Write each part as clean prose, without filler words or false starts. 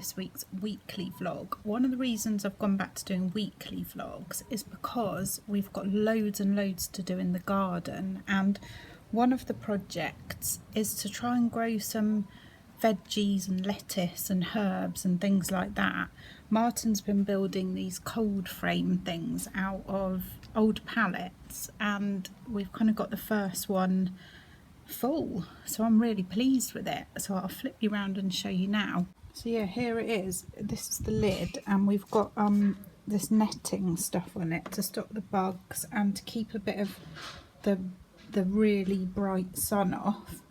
this week's weekly vlog. One of the reasons I've gone back to doing weekly vlogs is because we've got loads and loads to do in the garden, and one of the projects is to try and grow some veggies and lettuce and herbs and things like that. Martin's been building these cold frame things out of old pallets, and we've kind of got the first one full, so I'm really pleased with it. So I'll flip you around and show you now. So yeah, here it is. This is the lid, and we've got this netting stuff on it to stop the bugs and to keep a bit of the really bright sun off.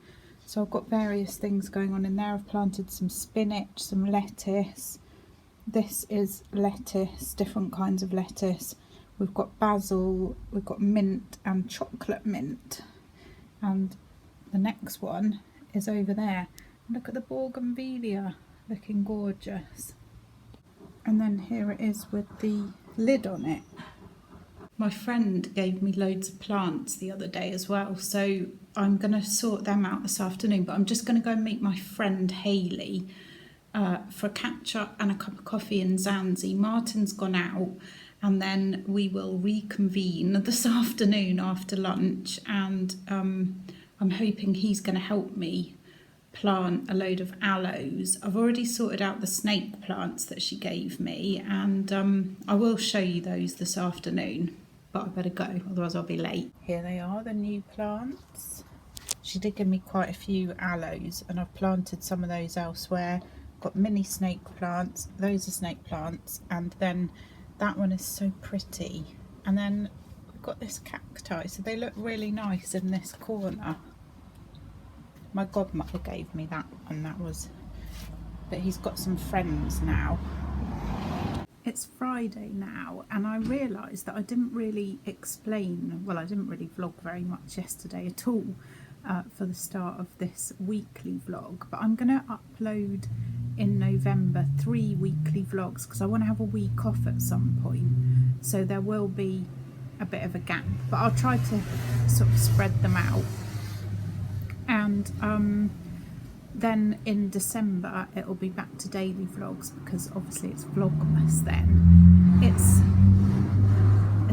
So I've got various things going on in there. I've planted some spinach, some lettuce. This is lettuce, different kinds of lettuce. We've got basil, we've got mint and chocolate mint, and the next one is over there. Look at the bougainvillea, looking gorgeous. And then here it is with the lid on it. My friend gave me loads of plants the other day as well, so I'm going to sort them out this afternoon, but I'm just going to go and meet my friend Hayley for a catch up and a cup of coffee in Zanzi. Martin's gone out, and then we will reconvene this afternoon after lunch, and I'm hoping he's going to help me plant a load of aloes. I've already sorted out the snake plants that she gave me, and I will show you those this afternoon, but I better go, otherwise I'll be late. Here they are, the new plants. She did give me quite a few aloes, and I've planted some of those elsewhere. Got mini snake plants, those are snake plants, and then that one is so pretty. And then we've got this cacti, so they look really nice in this corner. My godmother gave me that, and that was, but he's got some friends now. It's Friday now, and I realised that I didn't really explain, well, I didn't really vlog very much yesterday at all for the start of this weekly vlog, but I'm going to upload in November 3 weekly vlogs because I want to have a week off at some point, so there will be a bit of a gap, but I'll try to sort of spread them out. And then in December it'll be back to daily vlogs, because obviously it's Vlogmas then. It's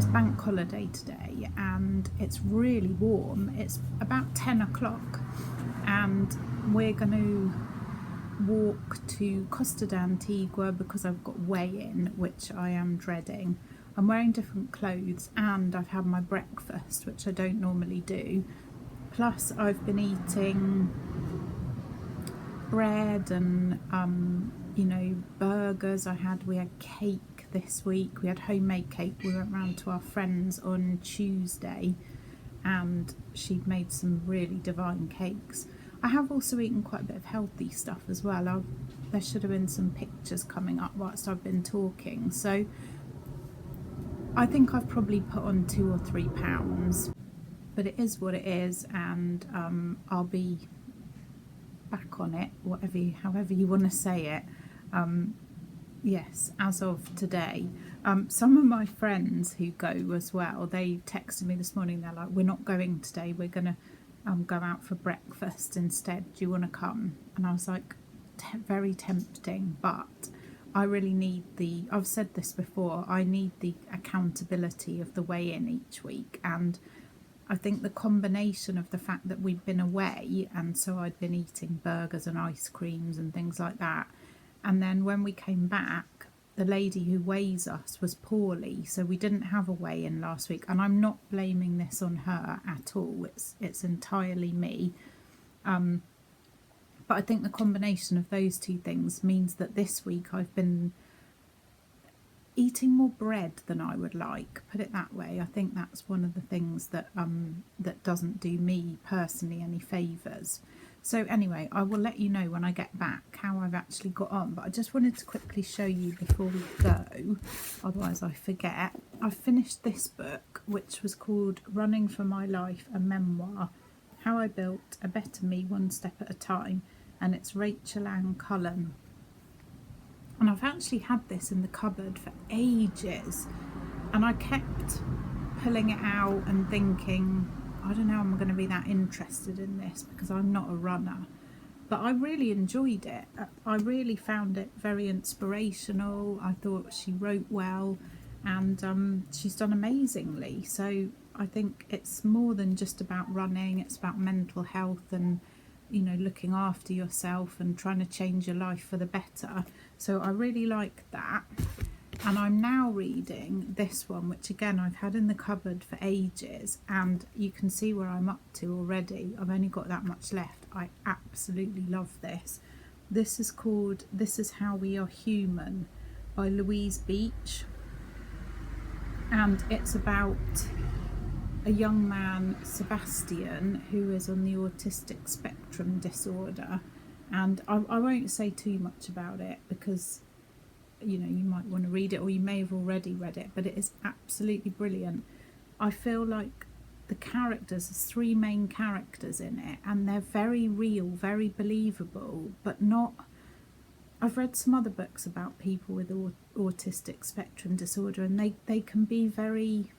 bank holiday today, and it's really warm. It's about 10 o'clock, and we're going to walk to Costa d'Antigua because I've got weigh-in, which I am dreading. I'm wearing different clothes, and I've had my breakfast, which I don't normally do. Plus I've been eating bread and you know, burgers. We had cake this week. We had homemade cake. We went round to our friends on Tuesday, and she'd made some really divine cakes. I have also eaten quite a bit of healthy stuff as well. There should have been some pictures coming up whilst I've been talking. So I think I've probably put on 2 or 3 pounds. But it is what it is, and I'll be back on it, however you want to say it. Yes, as of today. Some of my friends who go as well, they texted me this morning. They're like, "We're not going today. We're gonna go out for breakfast instead. Do you want to come?" And I was like, very tempting, but I really need I've said this before, I need the accountability of the weigh-in each week, and I think the combination of the fact that we'd been away, and so I'd been eating burgers and ice creams and things like that, and then when we came back, the lady who weighs us was poorly, so we didn't have a weigh-in last week. And I'm not blaming this on her at all, it's entirely me, but I think the combination of those two things means that this week I've been eating more bread than I would like, put it that way. I think that's one of the things that that doesn't do me personally any favours. So anyway, I will let you know when I get back how I've actually got on, but I just wanted to quickly show you before we go, otherwise I forget. I finished this book, which was called Running for My Life, a Memoir, How I Built a Better Me One Step at a Time, and it's Rachel Ann Cullen. And I've actually had this in the cupboard for ages, and I kept pulling it out and thinking, I don't know, I'm going to be that interested in this because I'm not a runner. but I really enjoyed it. I really found it very inspirational. I thought she wrote well, and she's done amazingly. So I think it's more than just about running. It's about mental health and, you know, looking after yourself and trying to change your life for the better. So I really like that. And I'm now reading this one, which again I've had in the cupboard for ages, and you can see where I'm up to already. I've only got that much left. I absolutely love this. This is called This Is How We Are Human by Louise Beach, and it's about a young man, Sebastian, who is on the autistic spectrum disorder. And I won't say too much about it because, you know, you might want to read it, or you may have already read it, but it is absolutely brilliant. I feel like the characters, there's three main characters in it, and they're very real, very believable, but not... I've read some other books about people with autistic spectrum disorder, and they can be very,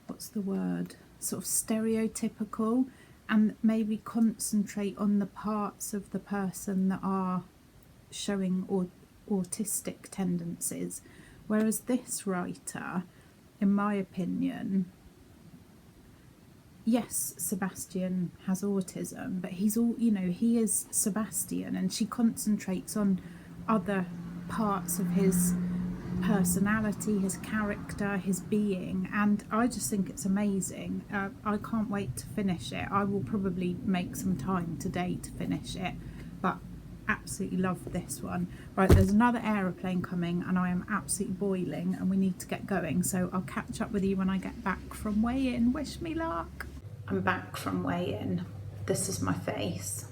what's the word, sort of stereotypical, and maybe concentrate on the parts of the person that are showing autistic tendencies, whereas this writer, in my opinion, yes, Sebastian has autism, but he's all, you know, he is Sebastian, and she concentrates on other parts of his personality, his character, his being, and I just think it's amazing. I can't wait to finish it. I will probably make some time today to finish it, but absolutely love this one. Right, there's another aeroplane coming and I am absolutely boiling and we need to get going, so I'll catch up with you when I get back from weigh-in. Wish me luck. I'm back from weigh-in. This is my face.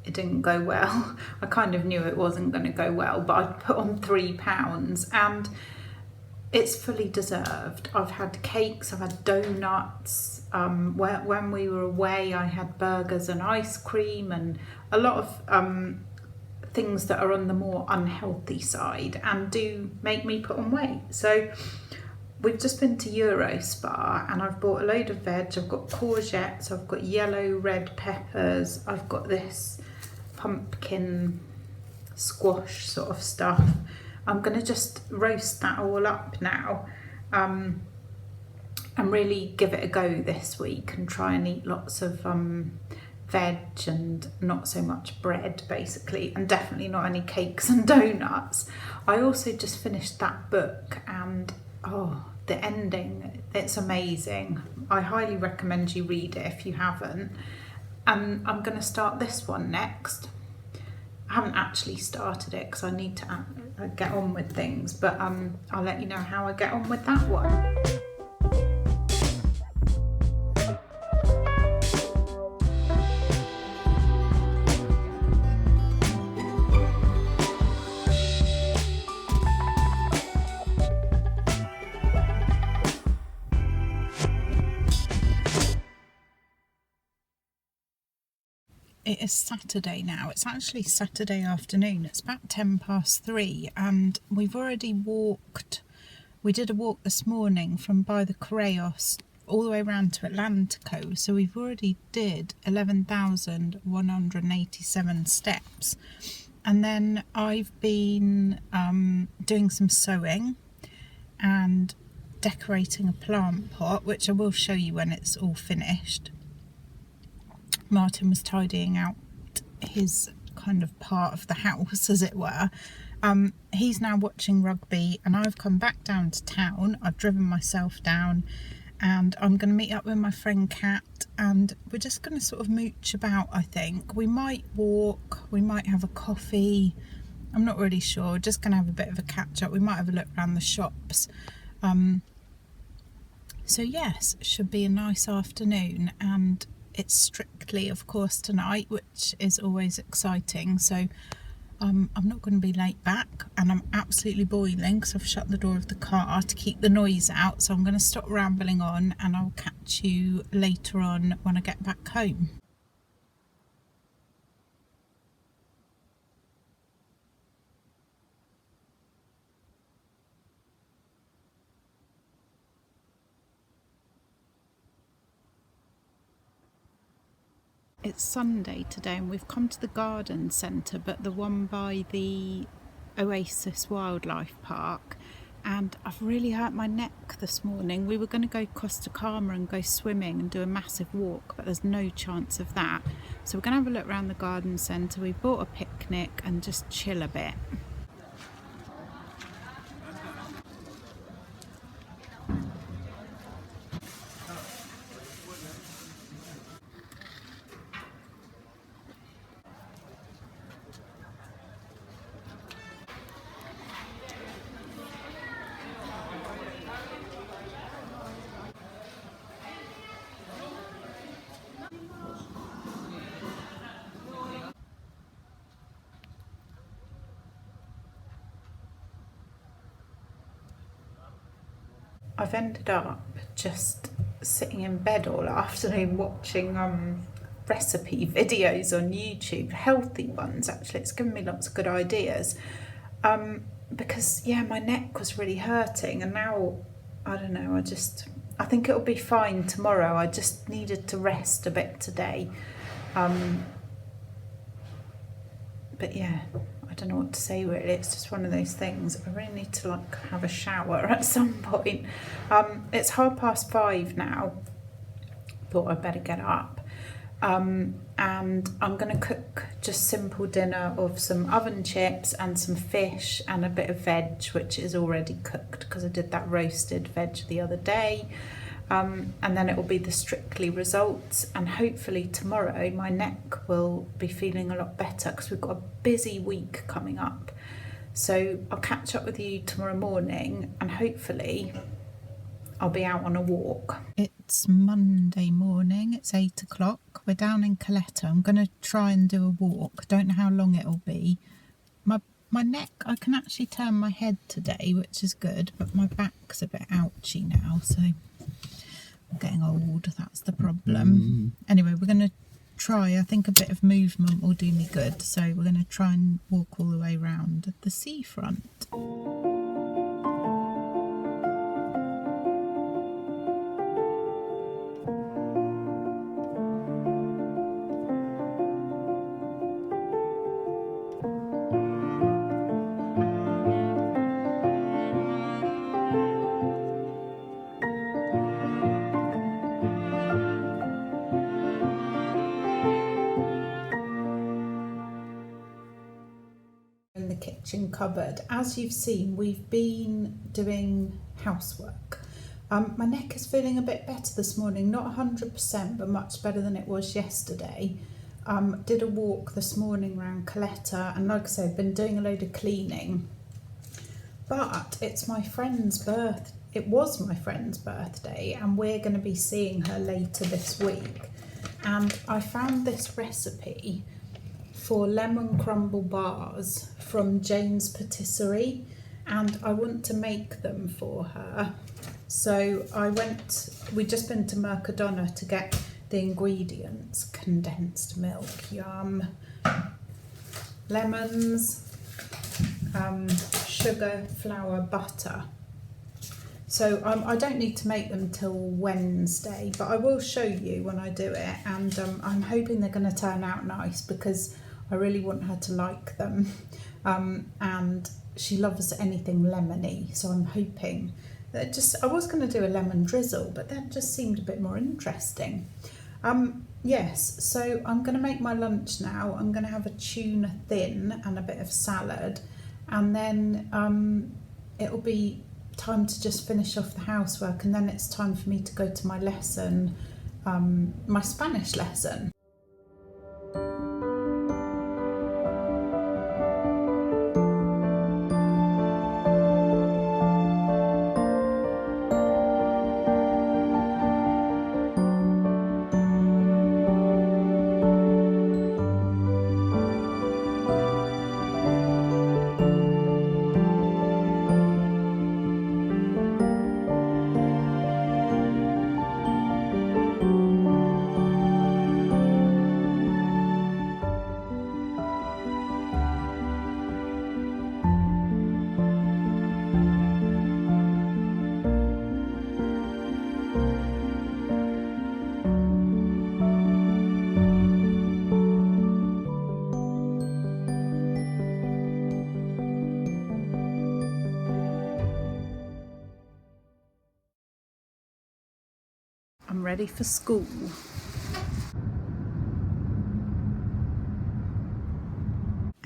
It didn't go well. I kind of knew it wasn't going to go well, but I put on 3 pounds and it's fully deserved. I've had cakes, I've had donuts. When we were away, I had burgers and ice cream and a lot of things that are on the more unhealthy side and do make me put on weight. So we've just been to Eurospa and I've bought a load of veg. I've got courgettes, I've got yellow red peppers, I've got this pumpkin squash sort of stuff. I'm going to just roast that all up now and really give it a go this week and try and eat lots of veg and not so much bread, basically, and definitely not any cakes and donuts. I also just finished that book and oh, the ending, it's amazing. I highly recommend you read it if you haven't. And I'm going to start this one next. I haven't actually started it because I need to get on with things, but I'll let you know how I get on with that one. It is Saturday now. It's actually Saturday afternoon. It's about 3:10 and we've already walked. We did a walk this morning from by the Creos all the way around to Atlantico. So we've already did 11,187 steps. And then I've been doing some sewing and decorating a plant pot, which I will show you when it's all finished. Martin was tidying out his kind of part of the house, as it were. He's now watching rugby and I've come back down to town. I've driven myself down and I'm going to meet up with my friend Kat and we're just going to sort of mooch about, I think. We might walk, we might have a coffee, I'm not really sure. Just going to have a bit of a catch up. We might have a look around the shops. So yes, it should be a nice afternoon, and it's strictly, of course, tonight, which is always exciting. So I'm not going to be late back, and I'm absolutely boiling because I've shut the door of the car to keep the noise out. So I'm going to stop rambling on and I'll catch you later on when I get back home. It's Sunday today and we've come to the garden centre, but the one by the Oasis Wildlife Park, and I've really hurt my neck this morning. We were going to go Costa Calma and go swimming and do a massive walk, but there's no chance of that. So we're going to have a look around the garden centre. We bought a picnic and just chill a bit. I've ended up just sitting in bed all afternoon watching recipe videos on YouTube, healthy ones actually. It's given me lots of good ideas because yeah, my neck was really hurting, and now I don't know, I think it'll be fine tomorrow. I just needed to rest a bit today, but yeah, I don't know what to say really. It's just one of those things. I really need to like have a shower at some point. It's 5:30 now. Thought I'd better get up. And I'm going to cook just simple dinner of some oven chips and some fish and a bit of veg, which is already cooked because I did that roasted veg the other day. And then it will be the Strictly results, and hopefully tomorrow my neck will be feeling a lot better because we've got a busy week coming up. So I'll catch up with you tomorrow morning and hopefully I'll be out on a walk. It's Monday morning, it's 8 o'clock. We're down in Caletta. I'm going to try and do a walk. Don't know how long it'll be. My neck, I can actually turn my head today, which is good, but my back's a bit ouchy now, so I'm getting old, that's the problem. Anyway, we're going to try, I think a bit of movement will do me good, so we're going to try and walk all the way around the seafront. In the kitchen cupboard, as you've seen, we've been doing housework. My neck is feeling a bit better this morning, not 100%, but much better than it was yesterday. Did a walk this morning around Caletta, and like I said, I've been doing a load of cleaning. But it's my friend's birth. It was my friend's birthday, and we're going to be seeing her later this week. And I found this recipe for lemon crumble bars from Jane's Patisserie, and I want to make them for her. So we'd just been to Mercadona to get the ingredients: condensed milk, yum, lemons, sugar, flour, butter. So I don't need to make them till Wednesday, but I will show you when I do it, and I'm hoping they're going to turn out nice because I really want her to like them, and she loves anything lemony, so I'm hoping that I was going to do a lemon drizzle, but that just seemed a bit more interesting. Yes, so I'm going to make my lunch now. I'm going to have a tuna thin and a bit of salad, and then it'll be time to just finish off the housework, and then it's time for me to go to my lesson, my Spanish lesson. getting ready for school.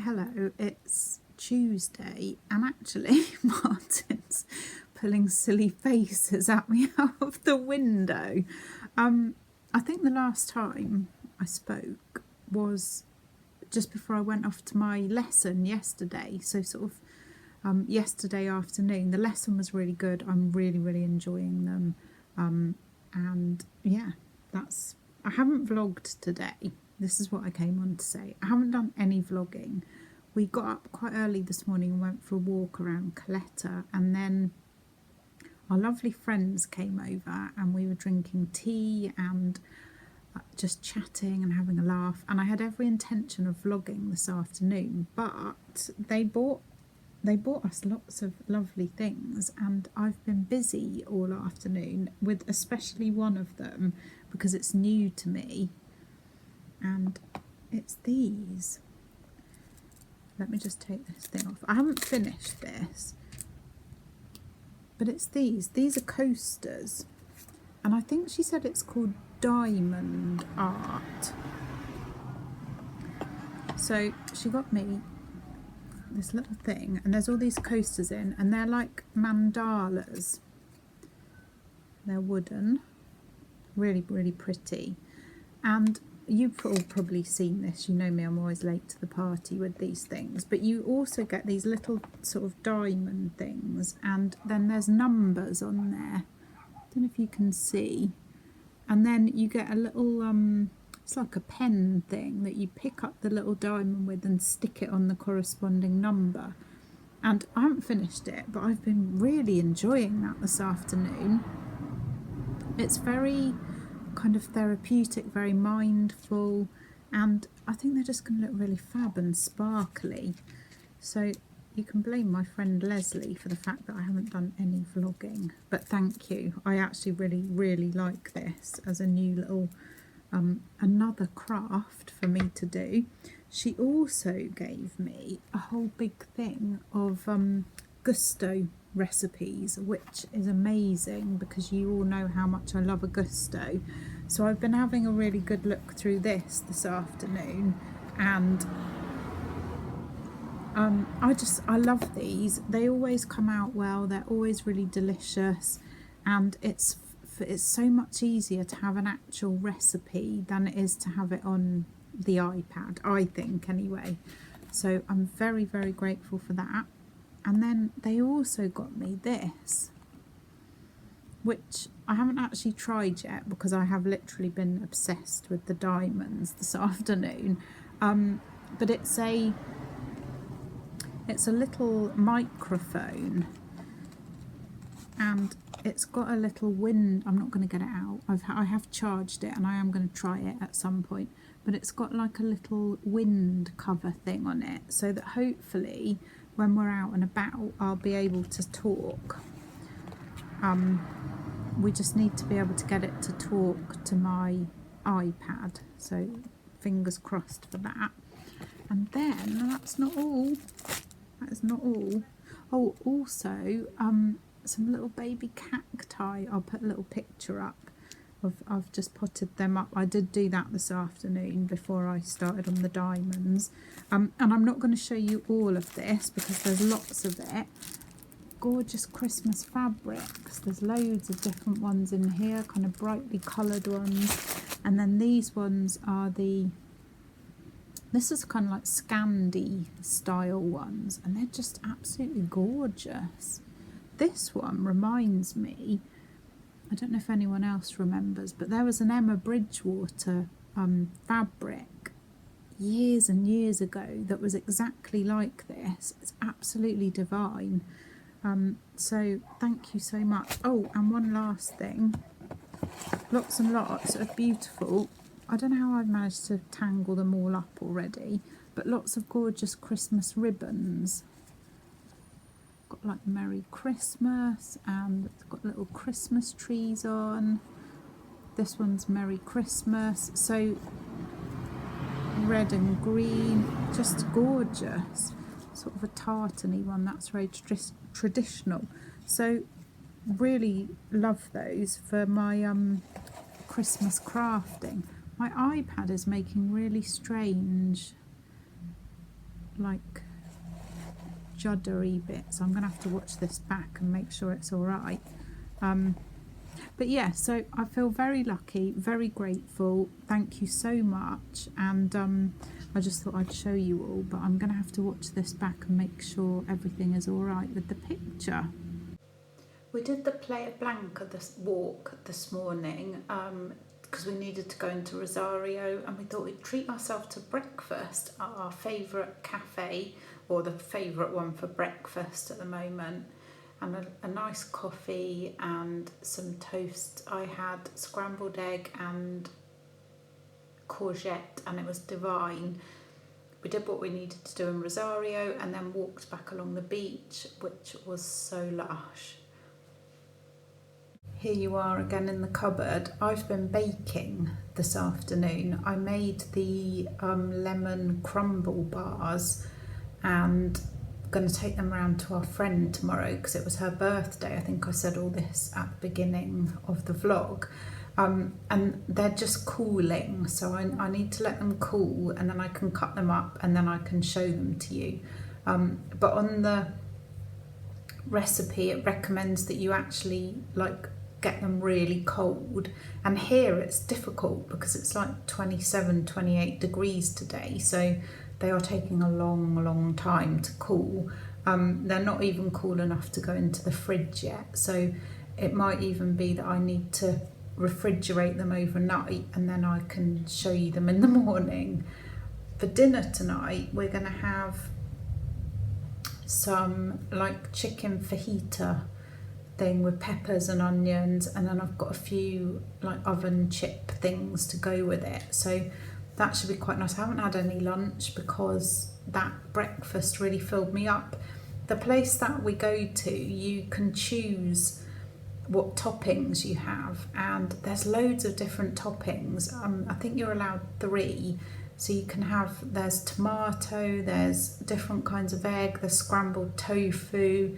Hello, it's Tuesday and actually Martin's pulling silly faces at me out of the window. I think the last time I spoke was just before I went off to my lesson yesterday, so sort of yesterday afternoon. The lesson was really good. I'm really enjoying them, and yeah, I haven't vlogged today. This is what I came on to say. I haven't done any vlogging. We got up quite early this morning and went for a walk around Coletta, and then our lovely friends came over and we were drinking tea and just chatting and having a laugh, and I had every intention of vlogging this afternoon, but they bought us lots of lovely things, and I've been busy all afternoon with especially one of them because it's new to me, and it's these. Let me just take this thing off. I haven't finished this, but it's these. These are coasters, and I think she said it's called diamond art. So she got me this little thing, and there's all these coasters in, and they're like mandalas. They're wooden, really pretty. And you've all probably seen this, you know me, I'm always late to the party with these things, but you also get these little sort of diamond things, and then there's numbers on there. I don't know if you can see. And then you get a little it's like a pen thing that you pick up the little diamond with and stick it on the corresponding number. And I haven't finished it, but I've been really enjoying that this afternoon. It's very kind of therapeutic, very mindful, and I think they're just going to look really fab and sparkly. So you can blame my friend Leslie for the fact that I haven't done any vlogging, but thank you. I actually really like this as a new little another craft for me to do. She also gave me a whole big thing of gusto recipes, which is amazing because you all know how much I love a gusto. So I've been having a really good look through this afternoon, and I love these. They always come out well, they're always really delicious, and it's so much easier to have an actual recipe than it is to have it on the iPad, I think anyway. So I'm very grateful for that. And then they also got me this, which I haven't actually tried yet because I have literally been obsessed with the diamonds this afternoon. But it's a little microphone, and it's got a little wind. I'm not going to get it out. I have charged it and I am going to try it at some point. But it's got like a little wind cover thing on it, so that hopefully when we're out and about I'll be able to talk. We just need to be able to get it to talk to my iPad, so fingers crossed for that. And then that's not all. That is not all. Oh, also some little baby cacti. I'll put a little picture up. I've just potted them up. I did do that this afternoon before I started on the diamonds. And I'm not going to show you all of this because there's lots of it. Gorgeous Christmas fabrics. There's loads of different ones in here, kind of brightly coloured ones. And then these ones are this is kind of like Scandi style ones, and they're just absolutely gorgeous. This one reminds me, I don't know if anyone else remembers, but there was an Emma Bridgewater fabric years and years ago that was exactly like this. It's absolutely divine. So thank you so much. Oh, and one last thing. Lots and lots of beautiful, I don't know how I've managed to tangle them all up already, but lots of gorgeous Christmas ribbons. Got like Merry Christmas, and it's got little Christmas trees on. This one's Merry Christmas, so red and green, just gorgeous. Sort of a tartany one, that's very traditional. So really love those for my Christmas crafting. My iPad is making really strange, like, juddery bits. I'm going to have to watch this back and make sure it's all right. But yeah, so I feel very lucky, very grateful. Thank you so much. And I just thought I'd show you all, but I'm going to have to watch this back and make sure everything is all right with the picture. We did the Playa Blanca walk this morning because we needed to go into Rosario, and we thought we'd treat ourselves to breakfast at our favourite cafe, or the favourite one for breakfast at the moment, and a nice coffee and some toast. I had scrambled egg and courgette, and it was divine. We did what we needed to do in Rosario and then walked back along the beach, which was so lush. Here you are again in the cupboard. I've been baking this afternoon. I made the lemon crumble bars and I'm going to take them around to our friend tomorrow because it was her birthday. I think I said all this at the beginning of the vlog. And they're just cooling, so I need to let them cool and then I can cut them up and then I can show them to you. But on the recipe it recommends that you actually like get them really cold, and here it's difficult because it's like 27-28 degrees today, so they are taking a long time to cool. They're not even cool enough to go into the fridge yet, so it might even be that I need to refrigerate them overnight and then I can show you them in the morning. For dinner tonight we're going to have some like chicken fajita thing with peppers and onions, and then I've got a few like oven chip things to go with it, so that should be quite nice. I haven't had any lunch because that breakfast really filled me up. The place that we go to, you can choose what toppings you have, and there's loads of different toppings. I think you're allowed 3, so you can have, there's tomato, there's different kinds of egg, there's scrambled tofu,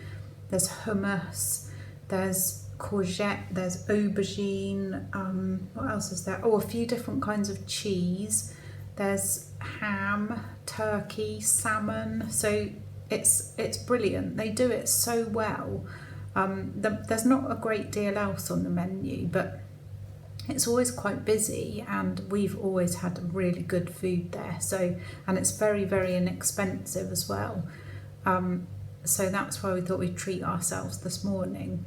there's hummus, there's courgette, there's aubergine, what else is there? Oh, a few different kinds of cheese, there's ham, turkey, salmon, so it's brilliant. They do it so well. There's not a great deal else on the menu, but it's always quite busy and we've always had really good food there, so, and it's very inexpensive as well. So that's why we thought we'd treat ourselves this morning.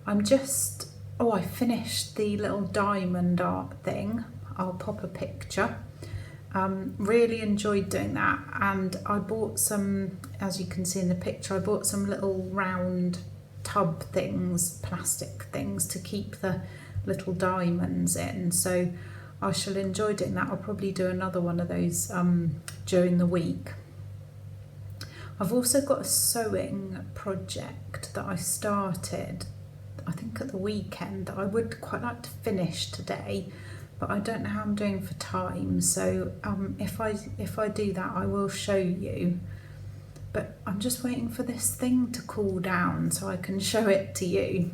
I finished the little diamond art thing. I'll pop a picture. Really enjoyed doing that, and I bought some, as you can see in the picture, I bought some little round tub things, plastic things to keep the little diamonds in, so I shall enjoy doing that. I'll probably do another one of those during the week. I've also got a sewing project that I started, I think at the weekend, that I would quite like to finish today, but I don't know how I'm doing for time, so if I do that I will show you. But I'm just waiting for this thing to cool down so I can show it to you.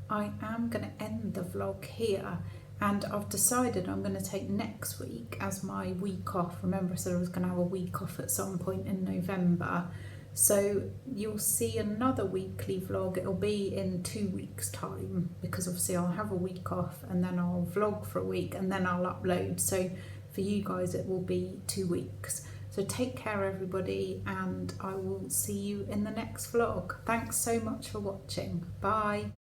I am going to end the vlog here, and I've decided I'm going to take next week as my week off. Remember I said I was going to have a week off at some point in November, so you'll see another weekly vlog. It'll be in 2 weeks time because obviously I'll have a week off and then I'll vlog for a week and then I'll upload, so for you guys it will be 2 weeks. So take care everybody, and I will see you in the next vlog. Thanks so much for watching. Bye.